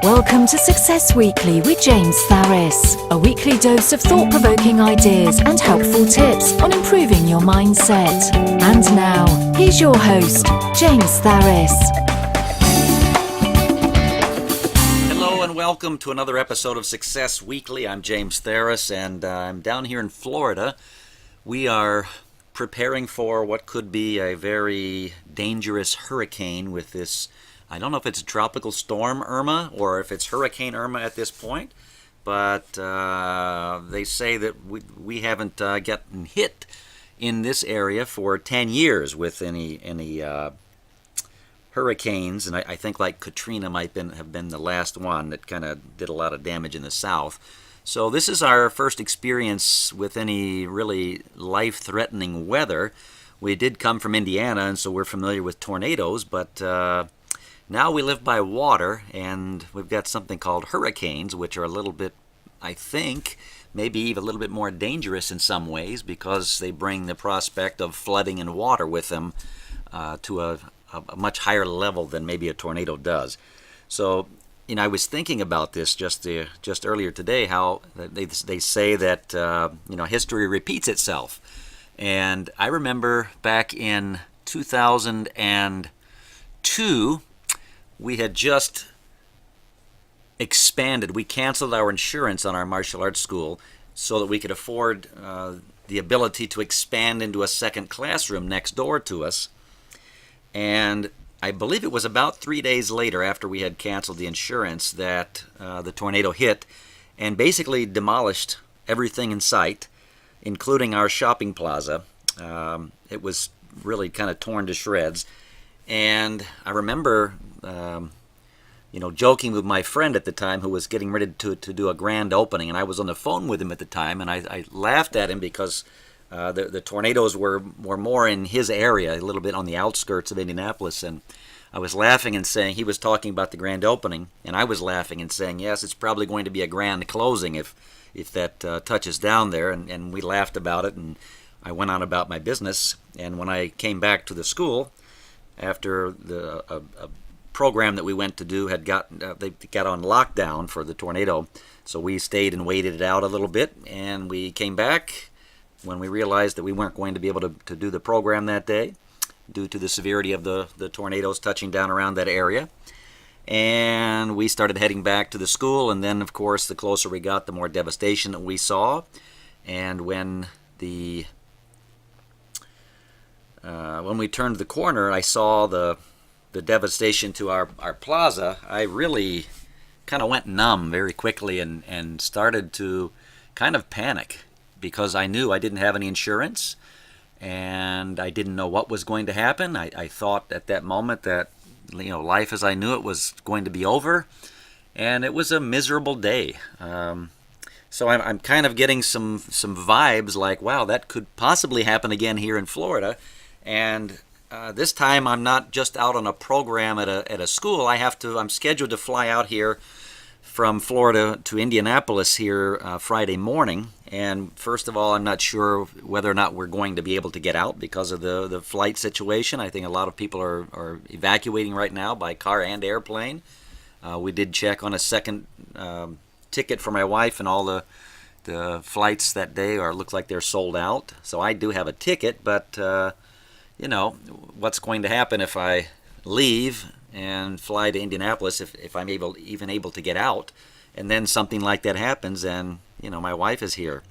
Welcome to Success Weekly with James Tharris, a weekly dose of thought-provoking ideas and helpful tips on improving your mindset. And now, here's your host, James Tharris. Hello and welcome to another episode of Success Weekly. I'm James Tharris and I'm down here in Florida. We are preparing for what could be a very dangerous hurricane with this. I don't know if it's a tropical storm Irma or if it's Hurricane Irma at this point, but they say that we haven't gotten hit in this area for 10 years with any hurricanes, and I think like Katrina might have been the last one that kind of did a lot of damage in the south. So this is our first experience with any really life-threatening weather. We did come from Indiana, and so we're familiar with tornadoes, but now we live by water, and we've got something called hurricanes, which are a little bit, I think, maybe even a little bit more dangerous in some ways because they bring the prospect of flooding and water with them to a much higher level than maybe a tornado does. So, I was thinking about this just earlier today, how they say that history repeats itself. And I remember back in 2002, we had just expanded. We canceled our insurance on our martial arts school so that we could afford the ability to expand into a second classroom next door to us. And I believe it was about 3 days later after we had canceled the insurance that the tornado hit and basically demolished everything in sight, including our shopping plaza. It was really kind of torn to shreds. And I remember, joking with my friend at the time who was getting ready to do a grand opening, and I was on the phone with him at the time, and I laughed at him because the tornadoes were more in his area, a little bit on the outskirts of Indianapolis, and I was laughing and saying he was talking about the grand opening, and I was laughing and saying, yes, it's probably going to be a grand closing if that touches down there, and we laughed about it, and I went on about my business. And when I came back to the school after a program that we went to do had they got on lockdown for the tornado, so we stayed and waited it out a little bit, and we came back when we realized that we weren't going to be able to do the program that day due to the severity of the tornadoes touching down around that area. And we started heading back to the school, and then, of course, the closer we got, the more devastation that we saw. And when we turned the corner, I saw the devastation to our plaza. I really kind of went numb very quickly and started to kind of panic, because I knew I didn't have any insurance and I didn't know what was going to happen. I thought at that moment that life as I knew it was going to be over, and it was a miserable day. So I'm kind of getting some vibes like, wow, that could possibly happen again here in Florida. And this time I'm not just out on a program at a school. I'm scheduled to fly out here from Florida to Indianapolis here Friday morning. And first of all, I'm not sure whether or not we're going to be able to get out because of the flight situation. I think a lot of people are evacuating right now by car and airplane. We did check on a second ticket for my wife, and all the flights that day look like they're sold out. So I do have a ticket, but what's going to happen if I leave and fly to Indianapolis if I'm even able to get out, and then something like that happens, and my wife is here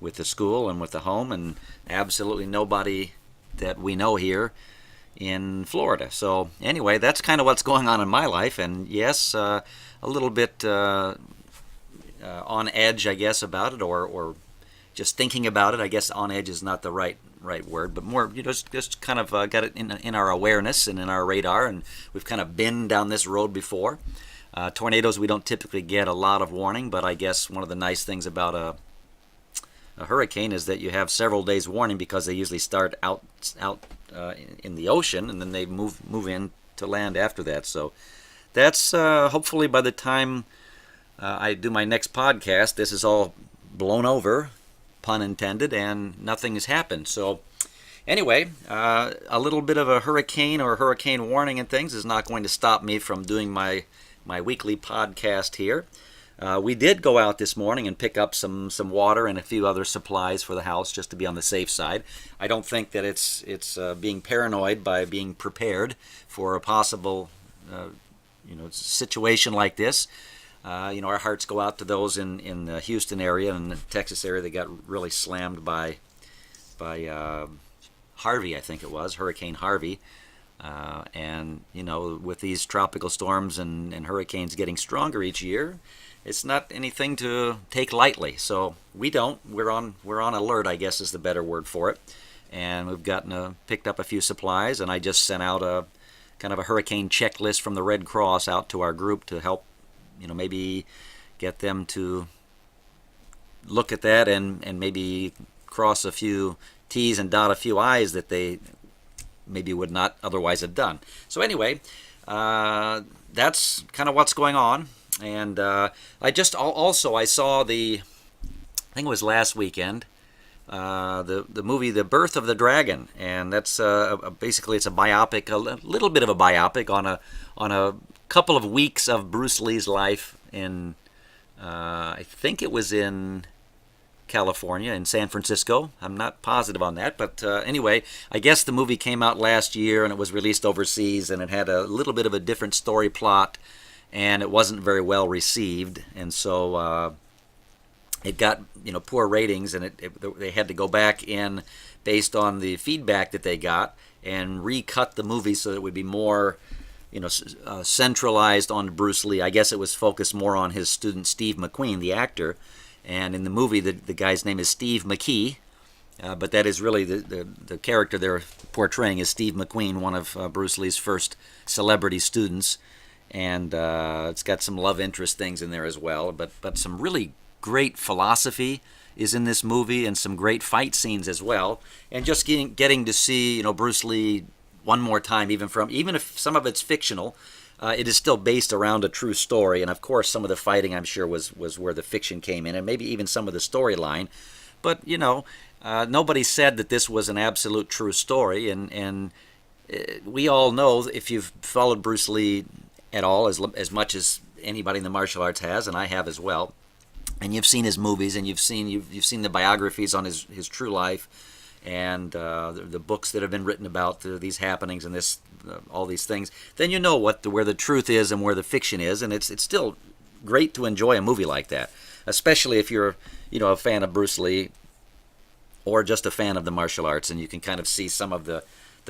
with the school and with the home, and absolutely nobody that we know here in Florida. So anyway, that's kind of what's going on in my life, and yes, a little bit on edge, I guess, about it, or just thinking about it. I guess on edge is not the right word, but more just kind of got it in our awareness and in our radar, and we've kind of been down this road before. Tornadoes, we don't typically get a lot of warning, but I guess one of the nice things about a hurricane is that you have several days warning, because they usually start out in the ocean, and then they move in to land after that. So that's hopefully by the time I do my next podcast, this is all blown over, pun intended, and nothing has happened. So anyway, a little bit of a hurricane or hurricane warning and things is not going to stop me from doing my my weekly podcast here. We did go out this morning and pick up some water and a few other supplies for the house just to be on the safe side. I don't think that it's being paranoid by being prepared for a possible situation like this. Our hearts go out to those in the Houston area and the Texas area that got really slammed by Harvey, I think it was, Hurricane Harvey. And with these tropical storms and hurricanes getting stronger each year, it's not anything to take lightly. So we're on alert, I guess is the better word for it. And we've picked up a few supplies, and I just sent out a kind of a hurricane checklist from the Red Cross out to our group to help, maybe get them to look at that and maybe cross a few T's and dot a few I's that they maybe would not otherwise have done. So anyway, that's kind of what's going on. And I saw I think it was last weekend, the movie The Birth of the Dragon, and that's basically it's a biopic, a little bit of a biopic on a couple of weeks of Bruce Lee's life in I think it was in California, in San Francisco. I'm not positive on that, but anyway, I guess the movie came out last year and it was released overseas, and it had a little bit of a different story plot, and it wasn't very well received, and so it got poor ratings, and they had to go back in based on the feedback that they got and recut the movie so that it would be more centralized on Bruce Lee. I guess it was focused more on his student Steve McQueen, the actor, and in the movie the guy's name is Steve McKee, but that is really the character they're portraying is Steve McQueen, one of Bruce Lee's first celebrity students. And it's got some love interest things in there as well, but some really great philosophy is in this movie, and some great fight scenes as well. And just getting to see Bruce Lee one more time, even if some of it's fictional, it is still based around a true story. And of course, some of the fighting, I'm sure, was where the fiction came in, and maybe even some of the storyline. But nobody said that this was an absolute true story, and we all know, if you've followed Bruce Lee at all, as much as anybody in the martial arts has, and I have as well, and you've seen his movies, and you've seen the biographies on his true life, and the books that have been written about these happenings and all these things, then you know where the truth is and where the fiction is, and it's still great to enjoy a movie like that, especially if you're a fan of Bruce Lee or just a fan of the martial arts, and you can kind of see some of the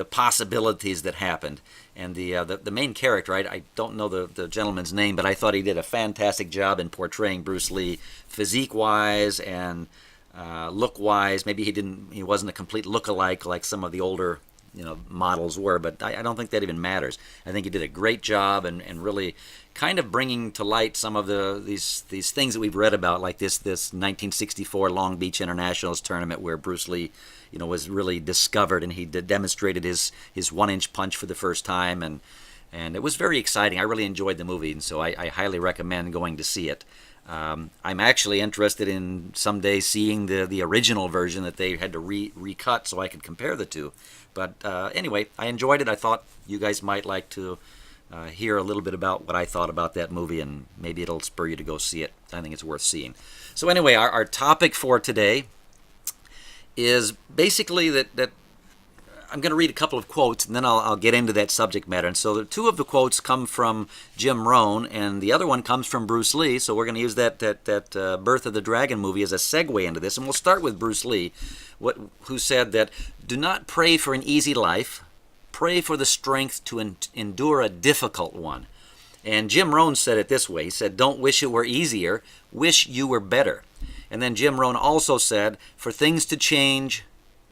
possibilities that happened. And the main character, I don't know the gentleman's name, but I thought he did a fantastic job in portraying Bruce Lee, physique-wise and look-wise. Maybe he wasn't a complete look-alike like some of the older models were, but I don't think that even matters. I think he did a great job and really kind of bringing to light some of these things that we've read about, like this 1964 Long Beach Internationals tournament where Bruce Lee was really discovered, and he demonstrated his 1-inch punch for the first time, and it was very exciting. I really enjoyed the movie, and so I highly recommend going to see it. I'm actually interested in someday seeing the original version that they had to recut so I could compare the two. But anyway, I enjoyed it. I thought you guys might like to hear a little bit about what I thought about that movie, and maybe it'll spur you to go see it. I think it's worth seeing. So anyway, our topic for today is basically that I'm going to read a couple of quotes, and then I'll get into that subject matter. And so two of the quotes come from Jim Rohn, and the other one comes from Bruce Lee. So we're going to use that Birth of the Dragon movie as a segue into this. And we'll start with Bruce Lee, who said that, "Do not pray for an easy life. Pray for the strength to endure a difficult one." And Jim Rohn said it this way. He said, "Don't wish it were easier. Wish you were better." And then Jim Rohn also said, "For things to change,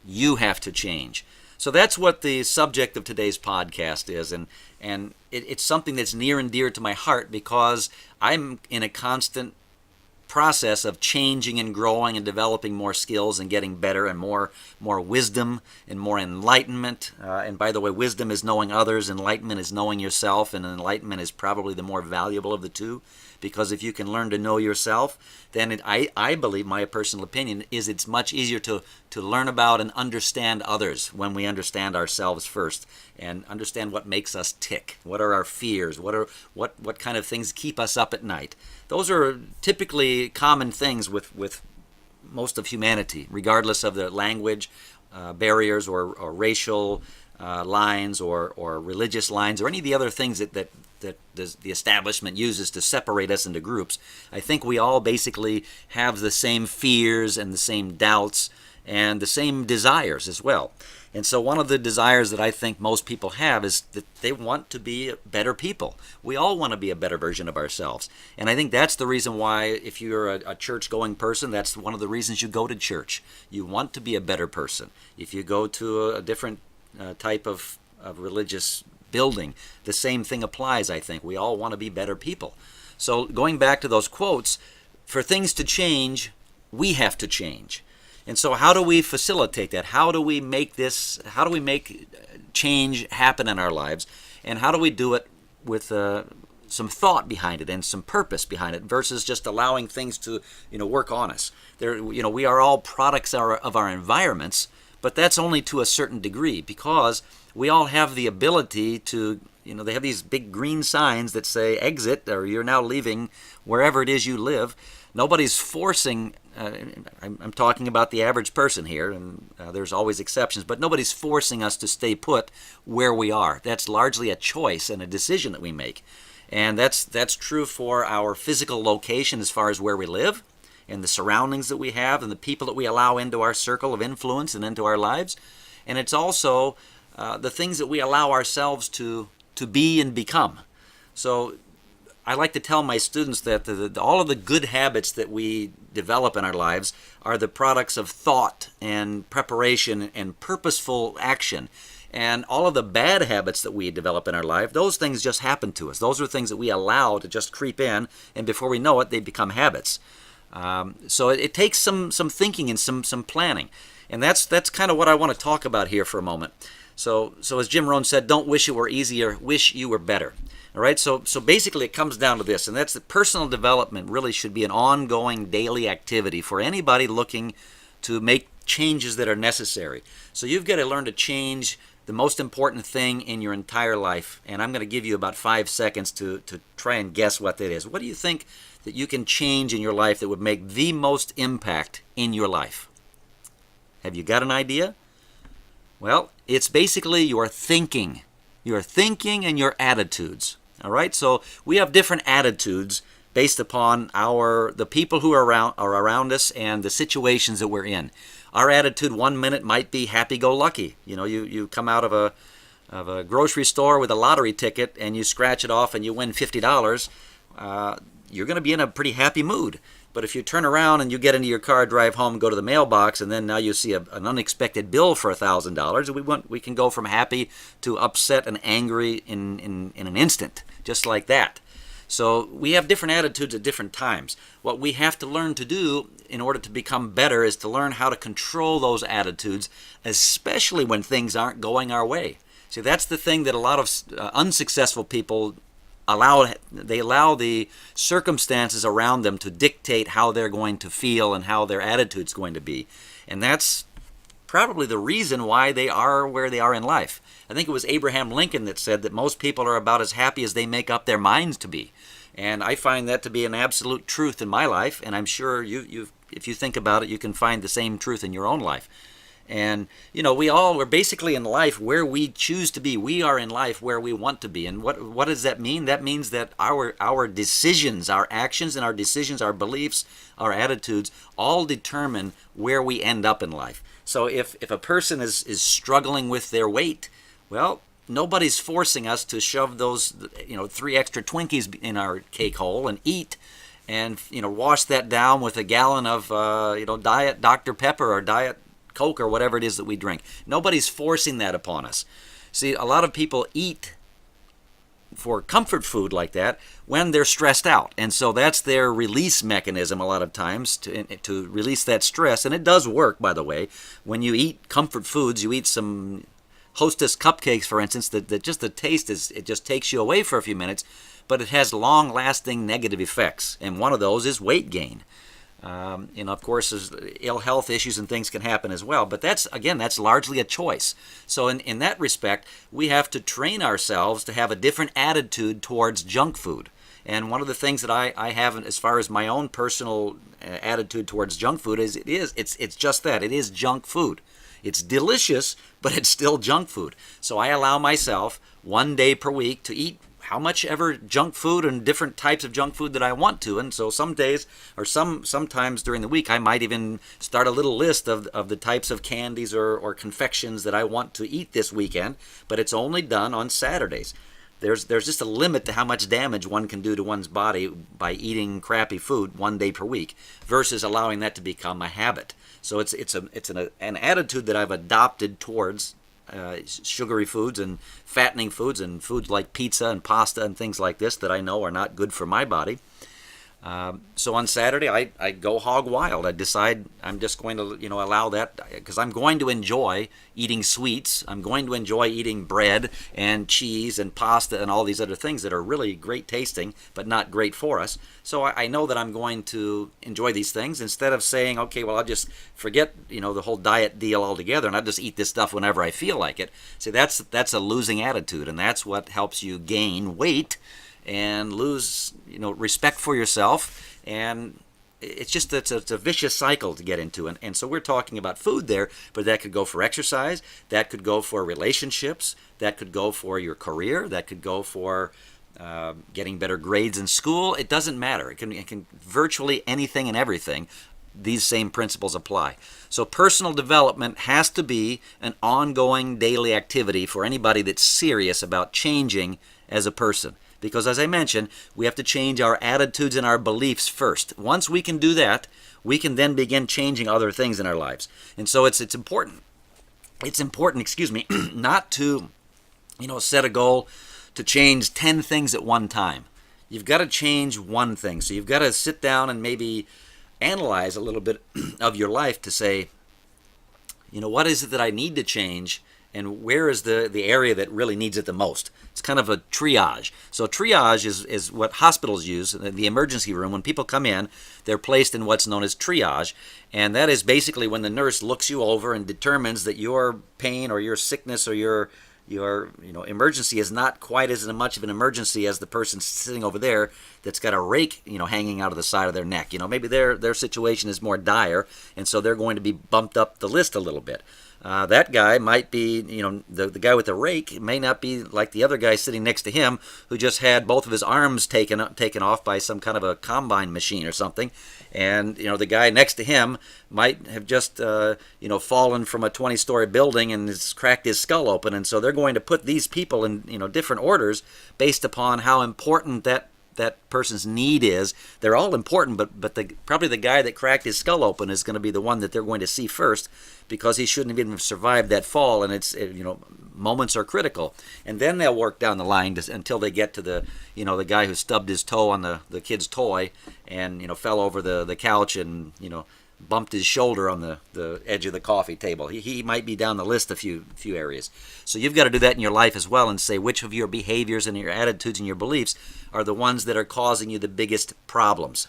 you have to change." So that's what the subject of today's podcast is, and it's something that's near and dear to my heart because I'm in a constant process of changing and growing and developing more skills and getting better and more wisdom and more enlightenment. And by the way, wisdom is knowing others, enlightenment is knowing yourself, and enlightenment is probably the more valuable of the two, because if you can learn to know yourself, then I believe, my personal opinion, is it's much easier to learn about and understand others when we understand ourselves first and understand what makes us tick. What are our fears? What kind of things keep us up at night? Those are typically common things with most of humanity, regardless of the language barriers or racial lines or religious lines or any of the other things that the establishment uses to separate us into groups. I think we all basically have the same fears and the same doubts and the same desires as well. And so one of the desires that I think most people have is that they want to be better people. We all want to be a better version of ourselves. And I think that's the reason why, if you're a church-going person, that's one of the reasons you go to church. You want to be a better person. If you go to a different type of religious building, the same thing applies, I think. We all want to be better people. So going back to those quotes, for things to change, we have to change. And so how do we facilitate that? How do we make change happen in our lives? And how do we do it with some thought behind it and some purpose behind it versus just allowing things to, work on us? We are all products of our environments, but that's only to a certain degree, because we all have the ability to, they have these big green signs that say exit, or you're now leaving wherever it is you live. Nobody's forcing, I'm talking about the average person here, and there's always exceptions, but nobody's forcing us to stay put where we are. That's largely a choice and a decision that we make. And that's true for our physical location as far as where we live and the surroundings that we have and the people that we allow into our circle of influence and into our lives. And it's also the things that we allow ourselves to be and become. So I like to tell my students that all of the good habits that we develop in our lives are the products of thought and preparation and purposeful action. And all of the bad habits that we develop in our life, those things just happen to us. Those are things that we allow to just creep in, and before we know it, they become habits. So it takes some thinking and some planning. And that's kind of what I want to talk about here for a moment. So as Jim Rohn said, don't wish it were easier, wish you were better. All right, so basically it comes down to this, and that's that personal development really should be an ongoing daily activity for anybody looking to make changes that are necessary. So you've got to learn to change the most important thing in your entire life, and I'm going to give you about 5 seconds to try and guess what that is. What do you think that you can change in your life that would make the most impact in your life? Have you got an idea? Well, it's basically your thinking and your attitudes. All right, so we have different attitudes based upon the people who are around us and the situations that we're in. Our attitude 1 minute might be happy-go-lucky. You come out of a grocery store with a lottery ticket and you scratch it off and you win $50. You're going to be in a pretty happy mood. But if you turn around and you get into your car, drive home, go to the mailbox, and then now you see an unexpected bill for $1,000, we can go from happy to upset and angry in an instant, just like that. So we have different attitudes at different times. What we have to learn to do in order to become better is to learn how to control those attitudes, especially when things aren't going our way. See, that's the thing that a lot of unsuccessful people allow the circumstances around them to dictate how they're going to feel and how their attitude's going to be. And that's probably the reason why they are where they are in life. I think it was Abraham Lincoln that said that most people are about as happy as they make up their minds to be. And I find that to be an absolute truth in my life, and I'm sure if you think about it, you can find the same truth in your own life. And, we're basically in life where we choose to be. We are in life where we want to be. And what does that mean? That means that our decisions, our actions and our decisions, our beliefs, our attitudes, all determine where we end up in life. So if a person is struggling with their weight, well, nobody's forcing us to shove those, 3 extra Twinkies in our cake hole and eat and, wash that down with a gallon of, Diet Dr. Pepper or Diet Coke or whatever it is that we drink. Nobody's forcing that upon us. See, a lot of people eat for comfort food like that when they're stressed out. And so that's their release mechanism a lot of times to release that stress. And it does work, by the way. When you eat comfort foods, you eat some Hostess cupcakes, for instance, that just the taste it just takes you away for a few minutes, but it has long-lasting negative effects. And one of those is weight gain. Of course, ill health issues and things can happen as well. But that's largely a choice. So in that respect, we have to train ourselves to have a different attitude towards junk food. And one of the things that I have as far as my own personal attitude towards junk food is it's just that. It is junk food. It's delicious, but it's still junk food. So I allow myself 1 day per week to eat how much ever junk food and different types of junk food that I want to. And so some days or sometimes during the week, I might even start a little list of the types of candies or confections that I want to eat this weekend, but it's only done on Saturdays. There's just a limit to how much damage one can do to one's body by eating crappy food 1 day per week versus allowing that to become a habit. So it's an attitude that I've adopted towards sugary foods and fattening foods and foods like pizza and pasta and things like this that I know are not good for my body. So on Saturday, I go hog wild. I decide I'm just going to, allow that because I'm going to enjoy eating sweets. I'm going to enjoy eating bread and cheese and pasta and all these other things that are really great tasting, but not great for us. So I know that I'm going to enjoy these things instead of saying, okay, well, I'll just forget, the whole diet deal altogether and I'll just eat this stuff whenever I feel like it. See, that's a losing attitude, and that's what helps you gain weight and lose, respect for yourself, and it's a vicious cycle to get into, and so we're talking about food there, but that could go for exercise, that could go for relationships, that could go for your career, that could go for getting better grades in school. It doesn't matter. It can virtually anything and everything. These same principles apply. So personal development has to be an ongoing daily activity for anybody that's serious about changing as a person. Because as I mentioned, we have to change our attitudes and our beliefs first. Once we can do that, we can then begin changing other things in our lives. And so it's important. It's important, not to, set a goal to change 10 things at one time. You've got to change one thing. So you've got to sit down and maybe analyze a little bit of your life to say, what is it that I need to change? And where is the area that really needs it the most? It's kind of a triage. So triage is what hospitals use, the emergency room. When people come in, they're placed in what's known as triage. And that is basically when the nurse looks you over and determines that your pain or your sickness or your emergency is not quite as much of an emergency as the person sitting over there that's got a rake, hanging out of the side of their neck. Maybe their situation is more dire, and so they're going to be bumped up the list a little bit. That guy might be, the guy with the rake may not be like the other guy sitting next to him who just had both of his arms taken off by some kind of a combine machine or something. And, the guy next to him might have just, fallen from a 20-story building and has cracked his skull open. And so they're going to put these people in, different orders based upon how important that person's need is. They're all important, but probably the guy that cracked his skull open is going to be the one that they're going to see first, because he shouldn't have even survived that fall, and moments are critical. And then they'll work down the line until they get to the guy who stubbed his toe on the kid's toy and fell over the couch and bumped his shoulder on the edge of the coffee table. He might be down the list a few areas. So you've got to do that in your life as well and say which of your behaviors and your attitudes and your beliefs are the ones that are causing you the biggest problems.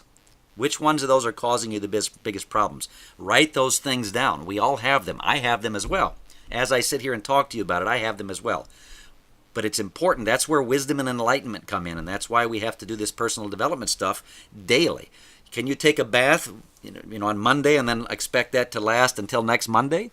Which ones of those are causing you the biggest problems? Write those things down. We all have them. I have them as well. As I sit here and talk to you about it, I have them as well. But it's important. That's where wisdom and enlightenment come in, and that's why we have to do this personal development stuff daily. Can you take a bath, on Monday and then expect that to last until next Monday?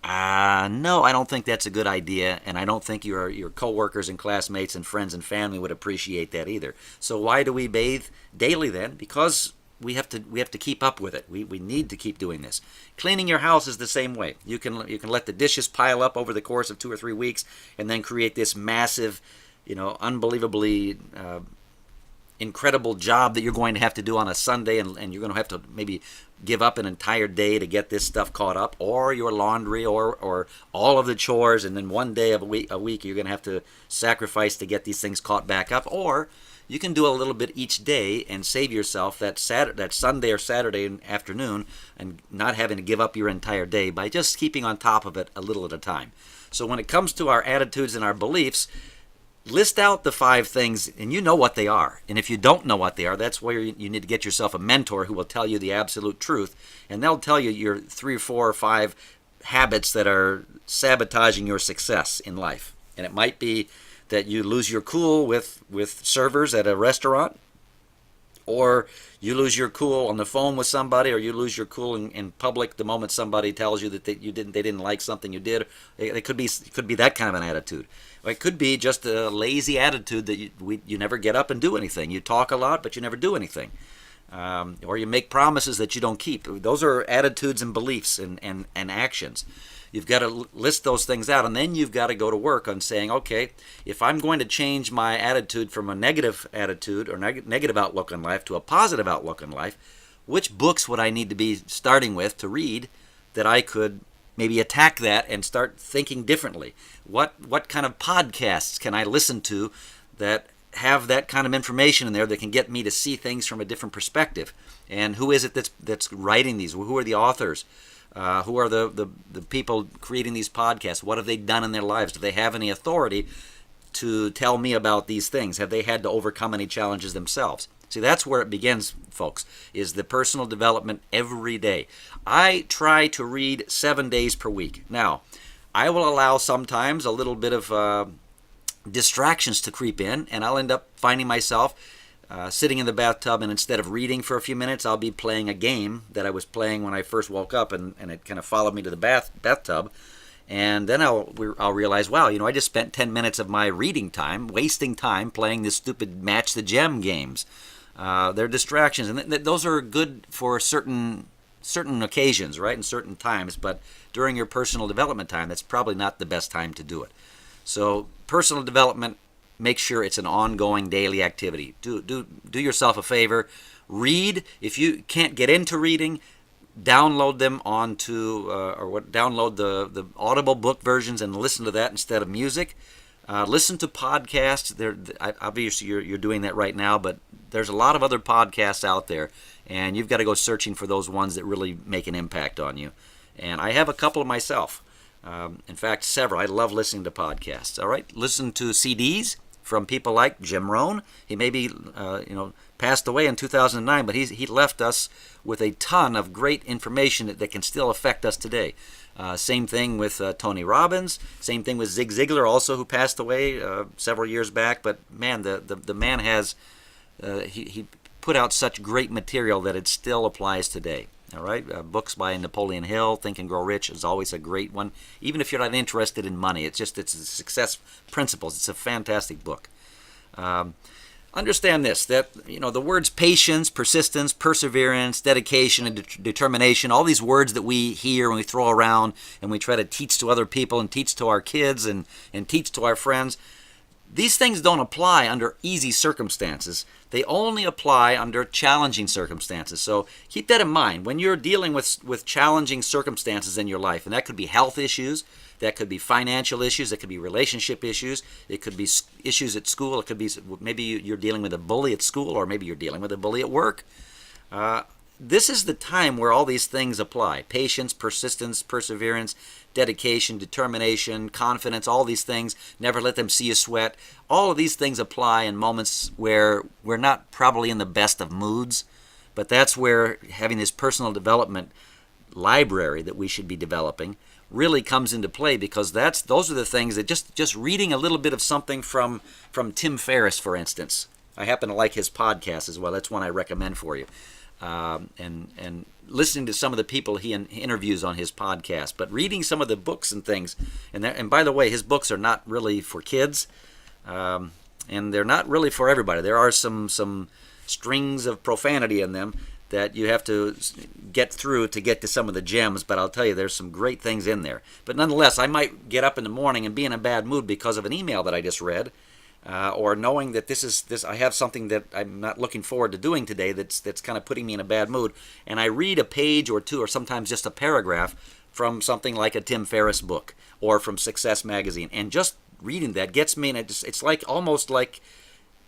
No, I don't think that's a good idea, and I don't think your coworkers and classmates and friends and family would appreciate that either. So why do we bathe daily then? Because we have to keep up with it. We need to keep doing this. Cleaning your house is the same way. You can let the dishes pile up over the course of 2 or 3 weeks and then create this massive, unbelievably incredible job that you're going to have to do on a Sunday, and you're going to have to maybe give up an entire day to get this stuff caught up, or your laundry, or all of the chores, and then one day of a week you're going to have to sacrifice to get these things caught back up. Or you can do a little bit each day and save yourself that Sunday or Saturday afternoon, and not having to give up your entire day by just keeping on top of it a little at a time. So when it comes to our attitudes and our beliefs, list out the 5 things, and you know what they are. And if you don't know what they are, that's where you need to get yourself a mentor who will tell you the absolute truth. And they'll tell you your 3 or 4 or 5 habits that are sabotaging your success in life. And it might be that you lose your cool with servers at a restaurant, or you lose your cool on the phone with somebody, or you lose your cool in public the moment somebody tells you that they didn't like something you did. It could be that kind of an attitude. Or it could be just a lazy attitude that you never get up and do anything. You talk a lot, but you never do anything. Or you make promises that you don't keep. Those are attitudes and beliefs and actions. You've got to list those things out, and then you've got to go to work on saying, okay, if I'm going to change my attitude from a negative attitude or negative outlook on life to a positive outlook on life, which books would I need to be starting with to read that I could maybe attack that and start thinking differently? What kind of podcasts can I listen to that have that kind of information in there that can get me to see things from a different perspective? And who is it that's writing these? Who are the authors? Who are the people creating these podcasts? What have they done in their lives? Do they have any authority to tell me about these things? Have they had to overcome any challenges themselves? See, that's where it begins, folks, is the personal development every day. I try to read 7 days per week. Now, I will allow sometimes a little bit of distractions to creep in, and I'll end up finding myself sitting in the bathtub, and instead of reading for a few minutes, I'll be playing a game that I was playing when I first woke up, and it kind of followed me to the bathtub. And then I'll realize, wow, I just spent 10 minutes of my reading time, wasting time playing this stupid Match the Gem games. They're distractions, and those are good for certain occasions, right, and certain times, but during your personal development time, that's probably not the best time to do it. So personal development, make sure it's an ongoing daily activity. Do yourself a favor. Read. If you can't get into reading, download them onto download the Audible book versions and listen to that instead of music. Listen to podcasts. Obviously you're doing that right now, but there's a lot of other podcasts out there, and you've got to go searching for those ones that really make an impact on you. And I have a couple of myself. In fact, several. I love listening to podcasts. All right, listen to CDs from people like Jim Rohn. He maybe passed away in 2009, but he left us with a ton of great information that can still affect us today. Same thing with Tony Robbins. Same thing with Zig Ziglar, also, who passed away several years back. But man, the man has he put out such great material that it still applies today. All right, books by Napoleon Hill, Think and Grow Rich, is always a great one. Even if you're not interested in money, it's success principles. It's a fantastic book. Understand this, that the words patience, persistence, perseverance, dedication, and determination, all these words that we hear and we throw around and we try to teach to other people and teach to our kids and teach to our friends, these things don't apply under easy circumstances. They only apply under challenging circumstances. So keep that in mind when you're dealing with challenging circumstances in your life. And that could be health issues, that could be financial issues, that could be relationship issues, it could be issues at school, it could be maybe you're dealing with a bully at school, or maybe you're dealing with a bully at work. This is the time where all these things apply. Patience, persistence, perseverance, dedication, determination, confidence, all these things. Never let them see you sweat. All of these things apply in moments where we're not probably in the best of moods, but that's where having this personal development library that we should be developing really comes into play, because those are the things that just reading a little bit of something from Tim Ferriss, for instance. I happen to like his podcast as well. That's one I recommend for you. And listening to some of the people he interviews on his podcast, but reading some of the books and things. And by the way, his books are not really for kids, and they're not really for everybody. There are some strings of profanity in them that you have to get through to get to some of the gems, but I'll tell you, there's some great things in there. But nonetheless, I might get up in the morning and be in a bad mood because of an email that I just read, or knowing that this I have something that I'm not looking forward to doing today that's kind of putting me in a bad mood, and I read a page or two or sometimes just a paragraph from something like a Tim Ferriss book or from Success Magazine, and just reading that gets me, and it's like almost like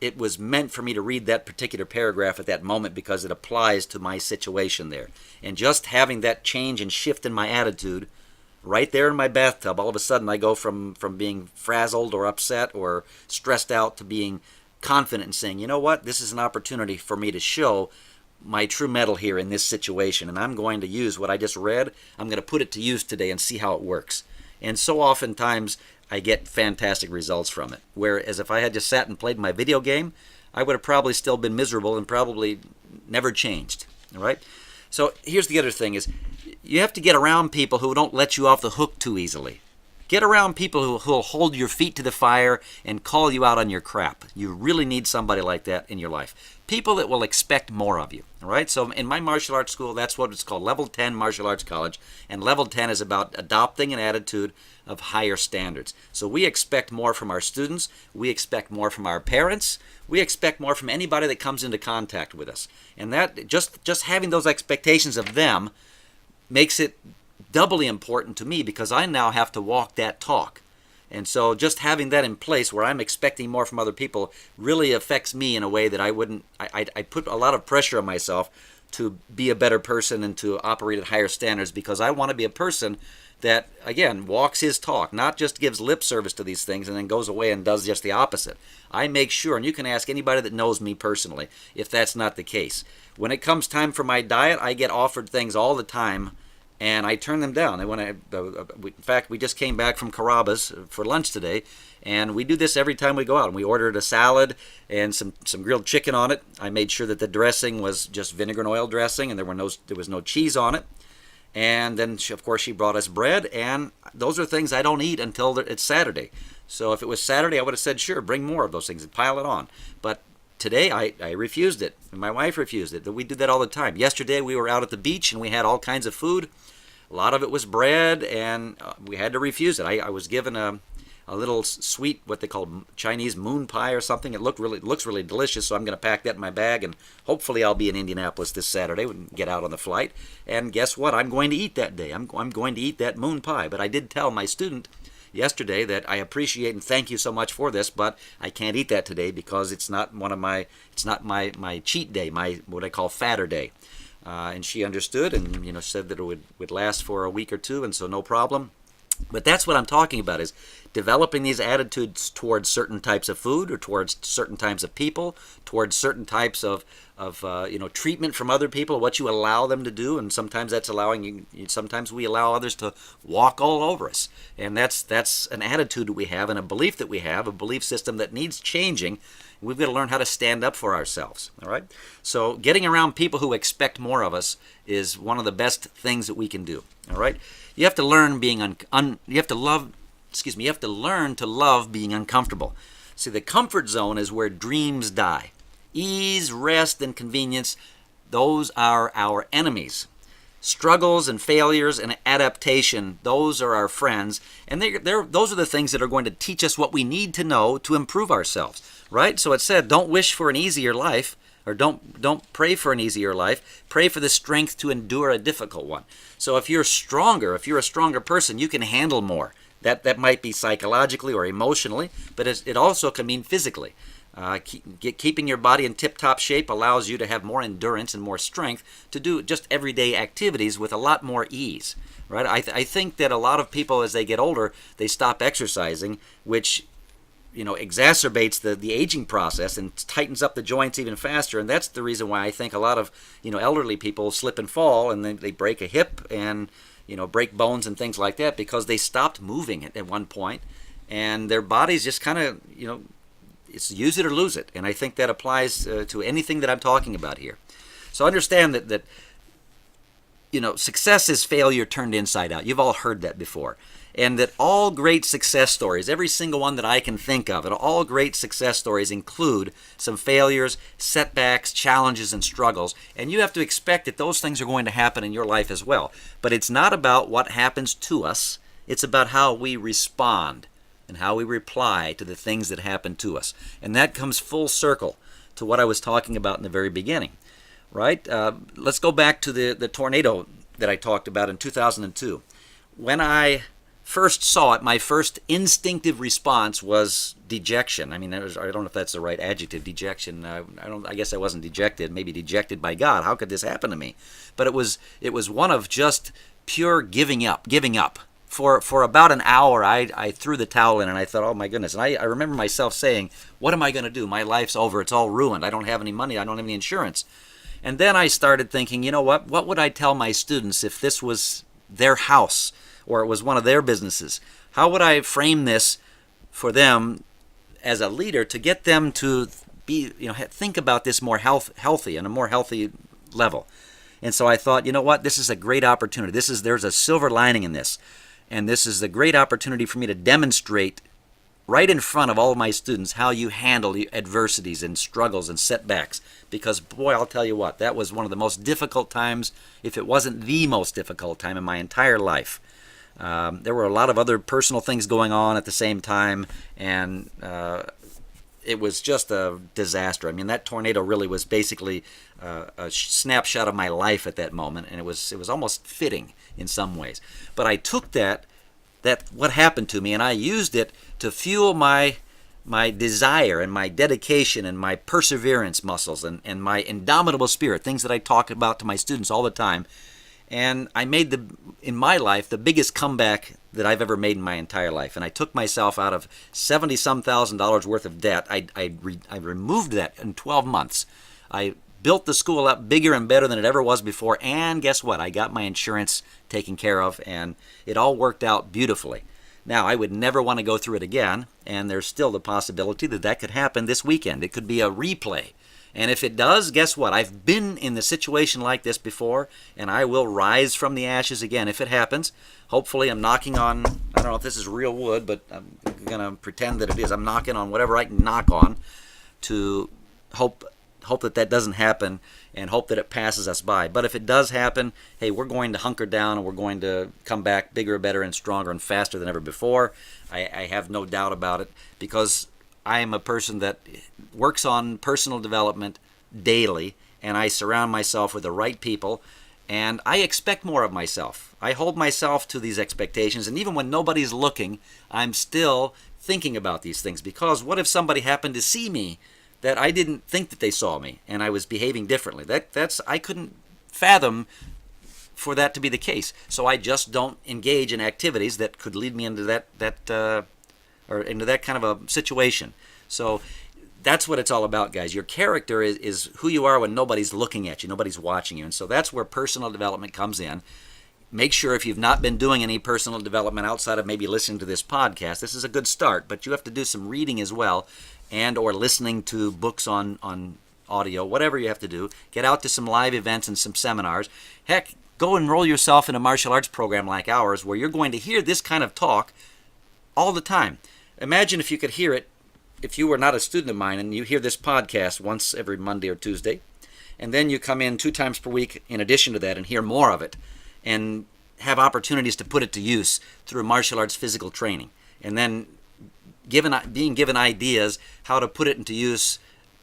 it was meant for me to read that particular paragraph at that moment because it applies to my situation there. And just having that change and shift in my attitude right there in my bathtub, all of a sudden I go from being frazzled or upset or stressed out to being confident and saying, you know what, this is an opportunity for me to show my true mettle here in this situation, and I'm going to use what I just read. I'm going to put it to use today and see how it works. And so oftentimes I get fantastic results from it. Whereas if I had just sat and played my video game, I would have probably still been miserable and probably never changed. All right? So here's the other thing is you have to get around people who don't let you off the hook too easily. Get around people who'll hold your feet to the fire and call you out on your crap. You really need somebody like that in your life. People that will expect more of you. All right? So in my martial arts school, that's what it's called, Level 10 Martial Arts College. And Level 10 is about adopting an attitude of higher standards. So we expect more from our students. We expect more from our parents. We expect more from anybody that comes into contact with us. And that just having those expectations of them makes it doubly important to me because I now have to walk that talk. And so just having that in place where I'm expecting more from other people really affects me in a way that I put a lot of pressure on myself to be a better person and to operate at higher standards because I want to be a person that, again, walks his talk, not just gives lip service to these things and then goes away and does just the opposite. I make sure, and you can ask anybody that knows me personally if that's not the case. When it comes time for my diet, I get offered things all the time and I turn them down. And in fact, we just came back from Carrabba's for lunch today, and we do this every time we go out. And we ordered a salad and some grilled chicken on it. I made sure that the dressing was just vinegar and oil dressing, and there was no cheese on it. And then, of course, she brought us bread, and those are things I don't eat until it's Saturday. So if it was Saturday, I would have said, sure, bring more of those things and pile it on. But today, I refused it, and my wife refused it. We do that all the time. Yesterday, we were out at the beach, and we had all kinds of food. A lot of it was bread, and we had to refuse it. I was given a little sweet, what they call Chinese moon pie or something. It looks really delicious, so I'm going to pack that in my bag, and hopefully I'll be in Indianapolis this Saturday and get out on the flight. And guess what? I'm going to eat that day. I'm going to eat that moon pie. But I did tell my student yesterday that I appreciate and thank you so much for this, but I can't eat that today because it's not my cheat day, my what I call fatter day. And she understood and said that it would last for a week or two, and so no problem. But that's what I'm talking about, is developing these attitudes towards certain types of food or towards certain types of people, towards certain types of treatment from other people, what you allow them to do. And sometimes that's sometimes we allow others to walk all over us. And that's an attitude that we have and a belief that we have, a belief system that needs changing. We've got to learn how to stand up for ourselves, all right? So getting around people who expect more of us is one of the best things that we can do, all right? You have to learn you have to learn to love being uncomfortable. See, the comfort zone is where dreams die. Ease, rest, and convenience, those are our enemies. Struggles and failures and adaptation, those are our friends, and those are the things that are going to teach us what we need to know to improve ourselves, right? So it said, don't wish for an easier life, or don't pray for an easier life. Pray for the strength to endure a difficult one. So if you're a stronger person, you can handle more. That might be psychologically or emotionally, but it also can mean physically. Keeping your body in tip-top shape allows you to have more endurance and more strength to do just everyday activities with a lot more ease, right? I think that a lot of people, as they get older, they stop exercising, which exacerbates the aging process and tightens up the joints even faster. And that's the reason why I think a lot of elderly people slip and fall, and then they break a hip and break bones and things like that because they stopped moving at one point, and their bodies just kind of it's use it or lose it. And I think that applies to anything that I'm talking about here. So understand that success is failure turned inside out. You've all heard that before. And that all great success stories, every single one that I can think of, and all great success stories include some failures, setbacks, challenges, and struggles. And you have to expect that those things are going to happen in your life as well. But it's not about what happens to us. It's about how we respond and how we reply to the things that happen to us. And that comes full circle to what I was talking about in the very beginning, right? Let's go back to the tornado that I talked about in 2002. When I first saw it, my first instinctive response was dejection. I mean, I don't know if that's the right adjective, dejection. I guess I wasn't dejected, maybe dejected by God. How could this happen to me? But it was one of just pure giving up. For about an hour, I threw the towel in and I thought, oh my goodness. And I remember myself saying, what am I going to do? My life's over. It's all ruined. I don't have any money. I don't have any insurance. And then I started thinking, you know what? What would I tell my students if this was their house or it was one of their businesses? How would I frame this for them as a leader to get them to be, think about this more healthy and a more healthy level? And so I thought, you know what? This is a great opportunity. There's a silver lining in this. And this is a great opportunity for me to demonstrate right in front of all of my students how you handle the adversities and struggles and setbacks. Because, boy, I'll tell you what, that was one of the most difficult times, if it wasn't the most difficult time in my entire life. There were a lot of other personal things going on at the same time, and it was just a disaster. I mean, that tornado really was basically a snapshot of my life at that moment, and it was almost fitting in some ways. But I took that what happened to me, and I used it to fuel my desire and my dedication and my perseverance muscles and my indomitable spirit, things that I talk about to my students all the time. And I made in my life the biggest comeback that I've ever made in my entire life. And I took myself out of $70-some thousand worth of debt. I removed that in 12 months. I built the school up bigger and better than it ever was before. And guess what? I got my insurance taken care of, and it all worked out beautifully. Now, I would never want to go through it again, and there's still the possibility that could happen this weekend. It could be a replay. And if it does, guess what? I've been in the situation like this before, and I will rise from the ashes again if it happens. Hopefully, I'm knocking on, I don't know if this is real wood, but I'm going to pretend that it is. I'm knocking on whatever I can knock on to hope that doesn't happen and hope that it passes us by. But if it does happen, hey, we're going to hunker down and we're going to come back bigger, better, and stronger and faster than ever before. I have no doubt about it, because I am a person that works on personal development daily, and I surround myself with the right people, and I expect more of myself. I hold myself to these expectations, and even when nobody's looking, I'm still thinking about these things, because what if somebody happened to see me that I didn't think that they saw me and I was behaving differently? I couldn't fathom for that to be the case. So I just don't engage in activities that could lead me into into that kind of a situation. So that's what it's all about, guys. Your character is who you are when nobody's looking at you, nobody's watching you. And so that's where personal development comes in. Make sure, if you've not been doing any personal development outside of maybe listening to this podcast, this is a good start, but you have to do some reading as well, and or listening to books on audio, whatever you have to do. Get out to some live events and some seminars. Heck, go enroll yourself in a martial arts program like ours, where you're going to hear this kind of talk all the time. Imagine if you could hear it, if you were not a student of mine and you hear this podcast once every Monday or Tuesday, and then you come in 2 times per week in addition to that and hear more of it, and have opportunities to put it to use through martial arts physical training, and then being given ideas how to put it into use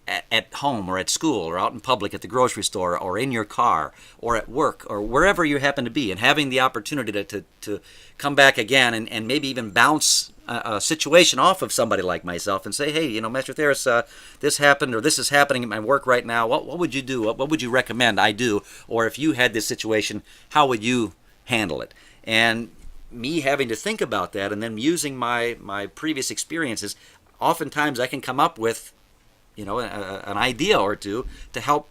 at home or at school or out in public at the grocery store or in your car or at work or wherever you happen to be, and having the opportunity to come back again and maybe even bounce a situation off of somebody like myself and say, hey, Master Tharis, this happened, or this is happening at my work right now. What would you do? What would you recommend I do? Or if you had this situation, how would you handle it? And me having to think about that and then using my previous experiences, oftentimes I can come up with an idea or two to help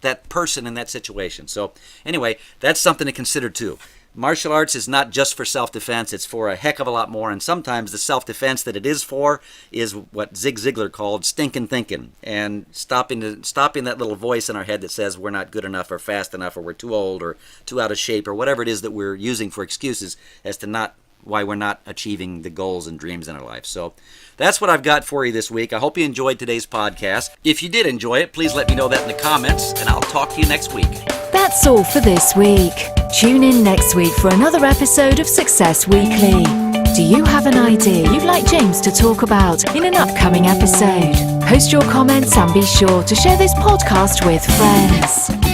that person in that situation. So anyway, that's something to consider too. Martial arts is not just for self-defense, it's for a heck of a lot more, and sometimes the self-defense that it is for is what Zig Ziglar called stinking thinking, and stopping that little voice in our head that says we're not good enough or fast enough or we're too old or too out of shape or whatever it is that we're using for excuses as to why we're not achieving the goals and dreams in our life. So that's what I've got for you this week. I hope you enjoyed today's podcast. If you did enjoy it, please let me know that in the comments, and I'll talk to you next week. That's all for this week. Tune in next week for another episode of Success Weekly. Do you have an idea you'd like James to talk about in an upcoming episode? Post your comments and be sure to share this podcast with friends.